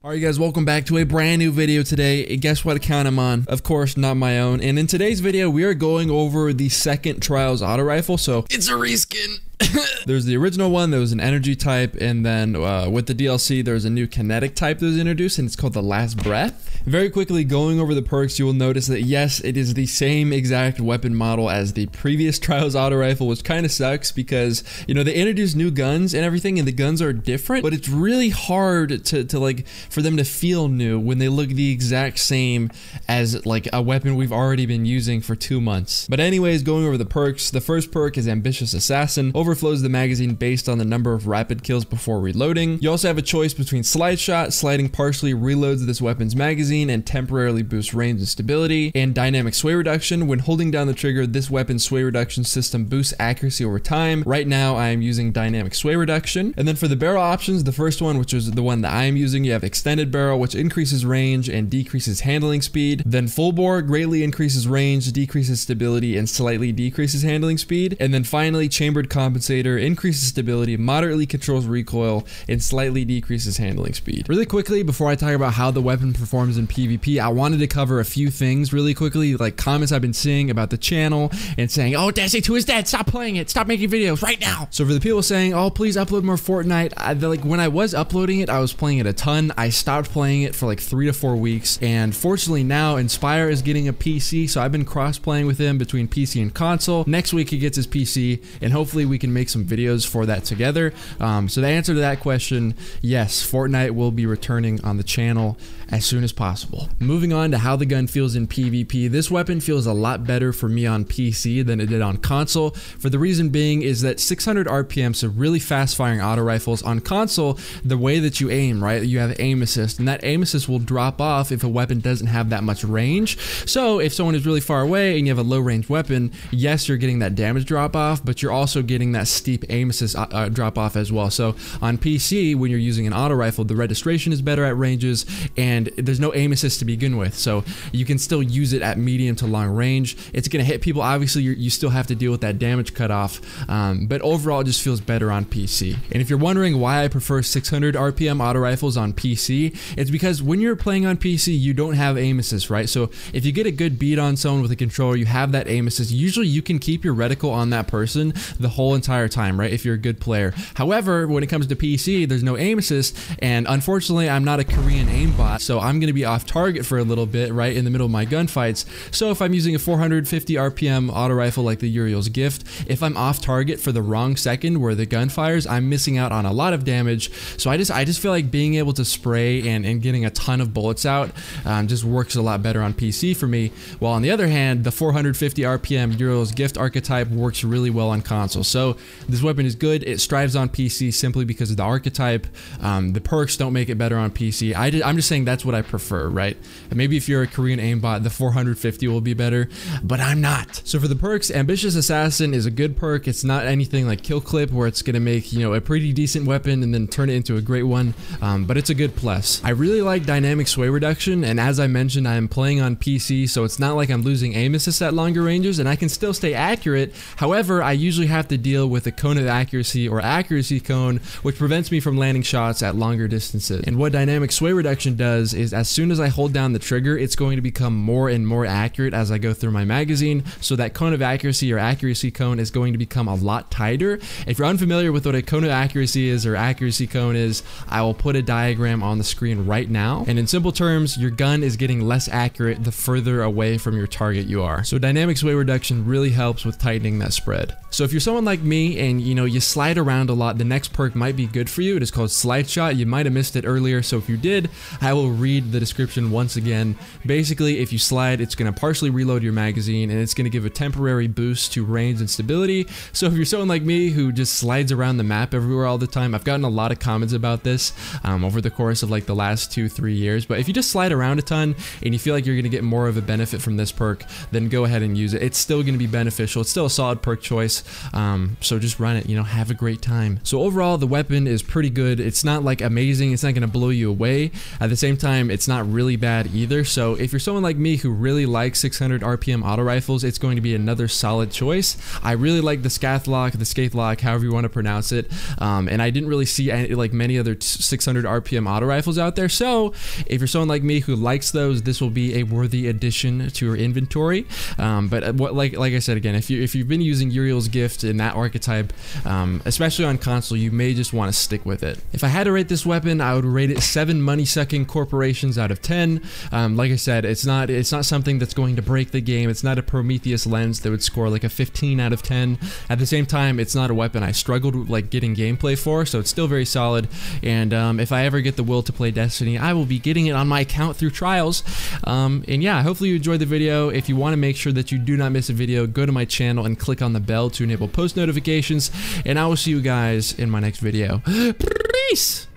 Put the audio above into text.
Alright guys, welcome back to a brand new video today. Guess what account I'm on? Of course, not my own. And in today's video, we are going over the second Trials auto rifle. So it's a reskin. There's the original one, there was an energy type, and then with the DLC, there's a new kinetic type that was introduced, and it's called the Last Breath. Very quickly, going over the perks, you will notice that yes, it is the same exact weapon model as the previous Trials auto rifle, which kind of sucks because, you know, they introduced new guns and everything, and the guns are different, but it's really hard to like, for them to feel new when they look the exact same as like a weapon we've already been using for 2 months. But anyways, going over the perks, the first perk is Ambitious Assassin. Overflows the magazine based on the number of rapid kills before reloading. You also have a choice between Slide Shot. Sliding partially reloads this weapon's magazine and temporarily boosts range and stability. And Dynamic Sway Reduction. When holding down the trigger, this weapon's sway reduction system boosts accuracy over time. Right now, I am using Dynamic Sway Reduction. And then for the barrel options, the first one, which is the one that I am using, you have Extended Barrel, which increases range and decreases handling speed. Then Full Bore greatly increases range, decreases stability, and slightly decreases handling speed. And then finally, Chambered Compensator increases stability, moderately controls recoil, and slightly decreases handling speed. Really quickly, before I talk about how the weapon performs in PvP, I wanted to cover a few things really quickly, like comments I've been seeing about the channel and saying, oh, Destiny 2 is dead, stop playing it, stop making videos right now. So for the people saying, oh, please upload more Fortnite, like when I was uploading it, I was playing it a ton. I stopped playing it for like 3 to 4 weeks, and fortunately now Inspire is getting a PC, so I've been cross-playing with him between PC and console. Next week he gets his PC, and hopefully we can make some videos for that together. So the answer to that question, yes, Fortnite will be returning on the channel as soon as possible. Moving on to how the gun feels in PvP, this weapon feels a lot better for me on PC than it did on console. For the reason being is that 600 RPM, so really fast firing auto rifles on console, the way that you aim, right? You have aim assist, and that aim assist will drop off if a weapon doesn't have that much range. So if someone is really far away and you have a low range weapon, yes, you're getting that damage drop off, but you're also getting that steep aim assist drop off as well. So on PC, when you're using an auto rifle, the registration is better at ranges, and there's no aim assist to begin with, so you can still use it at medium to long range. It's gonna hit people. Obviously, you still have to deal with that damage cutoff, but overall, it just feels better on PC. And if you're wondering why I prefer 600 RPM auto rifles on PC, it's because when you're playing on PC, you don't have aim assist, right? So if you get a good beat on someone with a controller, you have that aim assist. Usually, you can keep your reticle on that person the whole entire time, right? If you're a good player. However, when it comes to PC, there's no aim assist, and unfortunately, I'm not a Korean aimbot, so I'm going to be off target for a little bit, right, in the middle of my gunfights. So if I'm using a 450 RPM auto rifle like the Uriel's Gift, if I'm off target for the wrong second where the gun fires, I'm missing out on a lot of damage. So I just feel like being able to spray and getting a ton of bullets out just works a lot better on PC for me. While on the other hand, the 450 RPM Uriel's Gift archetype works really well on console. So this weapon is good. It strives on PC simply because of the archetype. The perks don't make it better on PC. I'm just saying that's what I prefer, right? Maybe if you're a Korean aimbot, the 450 will be better, but I'm not. So for the perks, Ambitious Assassin is a good perk. It's not anything like Kill Clip where it's gonna make, you know, a pretty decent weapon and then turn it into a great one, but it's a good plus. I really like Dynamic Sway Reduction, and as I mentioned, I am playing on PC, so it's not like I'm losing aim assist at longer ranges, and I can still stay accurate. However, I usually have to deal with a cone of accuracy or accuracy cone, which prevents me from landing shots at longer distances. And what Dynamic Sway Reduction does is as soon as I hold down the trigger, it's going to become more and more accurate as I go through my magazine. So that cone of accuracy or accuracy cone is going to become a lot tighter. If you're unfamiliar with what a cone of accuracy is or accuracy cone is, I will put a diagram on the screen right now. And in simple terms, your gun is getting less accurate the further away from your target you are. So Dynamic Sway Reduction really helps with tightening that spread. So if you're someone like me and you slide around a lot, the next perk might be good for you. It is called Slide Shot. You might have missed it earlier, so if you did, I will read the description once again. Basically, if you slide, it's going to partially reload your magazine, and it's going to give a temporary boost to range and stability. So if you're someone like me who just slides around the map everywhere all the time, I've gotten a lot of comments about this over the course of like the last 2-3 years, but if you just slide around a ton and you feel like you're going to get more of a benefit from this perk, then go ahead and use it. It's still going to be beneficial. It's still a solid perk choice, So just run it, you know, have a great time. So overall, the weapon is pretty good. It's not like amazing, it's not gonna blow you away. At the same time, it's not really bad either. So if you're someone like me who really likes 600 RPM auto rifles, it's going to be another solid choice. I really like the Skathlock, however you want to pronounce it. And I didn't really see any, like many other 600 RPM auto rifles out there. So if you're someone like me who likes those, this will be a worthy addition to your inventory. But like I said again, if you've been using Uriel's Gift in that archetype, especially on console, you may just want to stick with it. If I had to rate this weapon, I would rate it 7 money-sucking corporations out of 10. Like I said, it's not something that's going to break the game. It's not a Prometheus lens that would score like a 15 out of 10. At the same time, it's not a weapon I struggled with like getting gameplay for, so it's still very solid. And if I ever get the will to play Destiny, I will be getting it on my account through trials. And yeah, hopefully you enjoyed the video. If you want to make sure that you do not miss a video, go to my channel and click on the bell to enable post notifications, and I will see you guys in my next video. Peace!